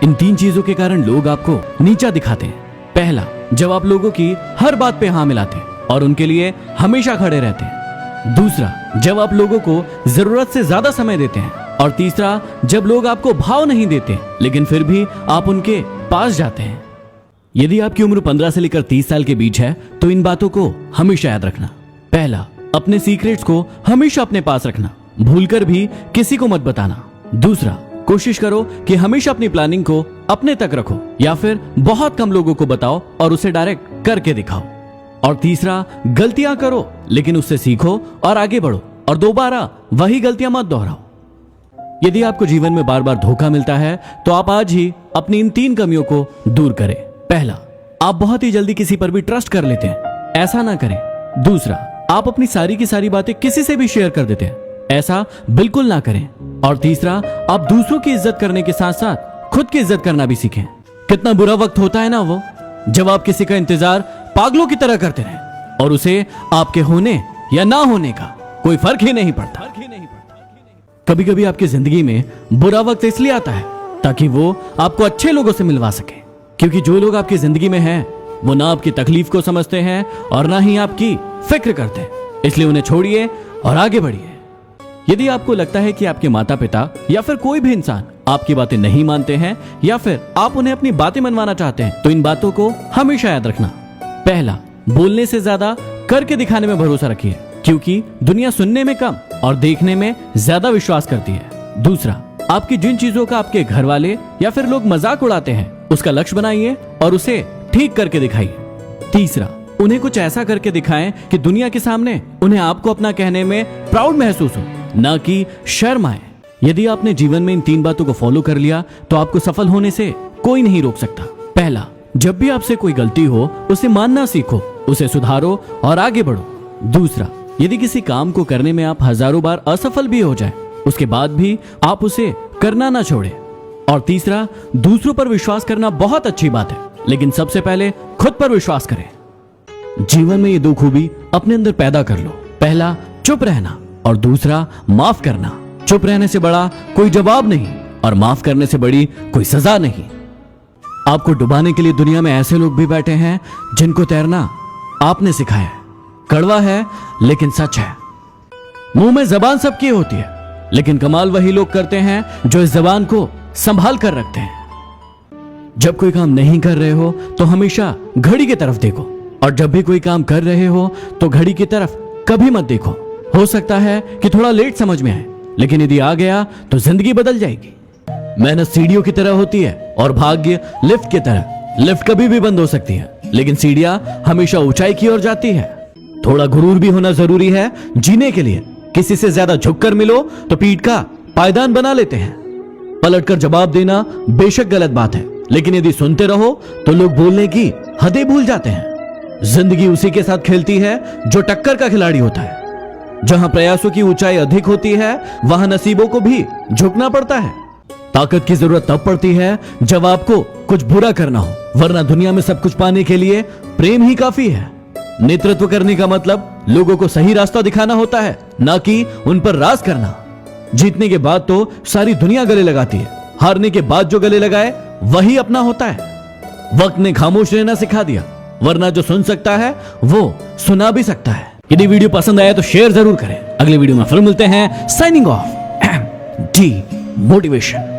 इन 3 चीजों के कारण लोग आपको नीचा दिखाते हैं। पहला, जब आप लोगों की हर बात पे हाँ मिलाते हैं और उनके लिए हमेशा खड़े रहते हैं। दूसरा, जब आप लोगों को जरूरत से ज्यादा समय देते हैं। और तीसरा, जब लोग आपको भाव नहीं देते लेकिन फिर भी आप उनके पास जाते हैं। यदि आपकी उम्र 15 से लेकर 30 साल के बीच है तो इन बातों को हमेशा याद रखना। पहला, अपने सीक्रेट्स को हमेशा अपने पास रखना, भूलकर भी किसी को मत बताना। दूसरा, कोशिश करो कि हमेशा अपनी प्लानिंग को अपने तक रखो या फिर बहुत कम लोगों को बताओ और उसे डायरेक्ट करके दिखाओ। और तीसरा, गलतियां करो लेकिन उससे सीखो और आगे बढ़ो और दोबारा वही गलतियां मत दोहराओ। यदि आपको जीवन में बार बार धोखा मिलता है तो आप आज ही अपनी इन 3 कमियों को दूर करें। पहला, आप बहुत ही जल्दी किसी पर भी ट्रस्ट कर लेते हैं, ऐसा ना करें। दूसरा, आप अपनी सारी की सारी बातें किसी से भी शेयर कर देते हैं, ऐसा बिल्कुल ना करें। और तीसरा, आप दूसरों की इज्जत करने के साथ साथ खुद की इज्जत करना भी सीखें। कितना बुरा वक्त होता है ना वो, जब आप किसी का इंतजार पागलों की तरह करते रहें और उसे आपके होने या ना होने का कोई फर्क ही नहीं पड़ता। कभी कभी आपकी जिंदगी में बुरा वक्त इसलिए आता है ताकि वो आपको अच्छे लोगों से मिलवा सके, क्योंकि जो लोग आपकी जिंदगी में हैं वो ना आपकी तकलीफ को समझते हैं और ना ही आपकी फिक्र करते हैं। इसलिए उन्हें छोड़िए और आगे बढ़िए। यदि आपको लगता है कि आपके माता पिता या फिर कोई भी इंसान आपकी बातें नहीं मानते हैं या फिर आप उन्हें अपनी बातें मनवाना चाहते हैं तो इन बातों को हमेशा याद रखना। पहला, बोलने से ज्यादा करके दिखाने में भरोसा रखिए, क्योंकि दुनिया सुनने में कम और देखने में ज्यादा विश्वास करती है। दूसरा, आपकी जिन चीजों का आपके घर वाले या फिर लोग मजाक उड़ाते हैं उसका लक्ष्य बनाइए और उसे ठीक करके दिखाइए। तीसरा, उन्हें कुछ ऐसा करके दिखाएं कि दुनिया के सामने उन्हें आपको अपना कहने में प्राउड महसूस हो, ना कि शर्म आए। यदि आपने जीवन में इन 3 बातों को फॉलो कर लिया तो आपको सफल होने से कोई नहीं रोक सकता। पहला, जब भी आपसे कोई गलती हो उसे मानना सीखो, उसे सुधारो और आगे बढ़ो। दूसरा, यदि किसी काम को करने में आप हजारों बार असफल भी हो जाए उसके बाद भी आप उसे करना ना छोड़े। और तीसरा, दूसरों पर विश्वास करना बहुत अच्छी बात है, लेकिन सबसे पहले खुद पर विश्वास करें। जीवन में ये 2 खूबी अपने अंदर पैदा कर लो। पहला, चुप रहना और दूसरा, माफ करना। चुप रहने से बड़ा कोई जवाब नहीं और माफ करने से बड़ी कोई सजा नहीं। आपको डुबाने के लिए दुनिया में ऐसे लोग भी बैठे हैं जिनको तैरना आपने सिखाया है। कड़वा है लेकिन सच है। मुंह में जबान सबकी होती है, लेकिन कमाल वही लोग करते हैं जो इस जबान को संभाल कर रखते हैं। जब कोई काम नहीं कर रहे हो तो हमेशा घड़ी की तरफ देखो, और जब भी कोई काम कर रहे हो तो घड़ी की तरफ कभी मत देखो। हो सकता है कि थोड़ा लेट समझ में आए, लेकिन यदि आ गया तो जिंदगी बदल जाएगी। मेहनत सीढ़ियों की तरह होती है और भाग्य लिफ्ट की तरह। लिफ्ट कभी भी बंद हो सकती है, लेकिन सीढ़ियां हमेशा ऊंचाई की ओर जाती है। थोड़ा गुरूर भी होना जरूरी है जीने के लिए। किसी से ज्यादा झुककर मिलो तो पीठ का पायदान बना लेते हैं। पलटकर जवाब देना बेशक गलत बात है, लेकिन यदि सुनते रहो तो लोग बोलने की हदें भूल जाते हैं। जिंदगी उसी के साथ खेलती है जो टक्कर का खिलाड़ी होता है। जहां प्रयासों की ऊंचाई अधिक होती है वहां नसीबों को भी झुकना पड़ता है। ताकत की जरूरत तब पड़ती है जब आपको कुछ बुरा करना हो, वरना दुनिया में सब कुछ पाने के लिए प्रेम ही काफी है। नेतृत्व करने का मतलब लोगों को सही रास्ता दिखाना होता है, ना कि उन पर राज करना। जीतने के बाद तो सारी दुनिया गले लगाती है, हारने के बाद जो गले लगाए वही अपना होता है। वक्त ने खामोश रहना सिखा दिया, वरना जो सुन सकता है वो सुना भी सकता है। यदि वीडियो पसंद आया तो शेयर जरूर करें। अगले वीडियो में फिर मिलते हैं। Signing off, D motivation.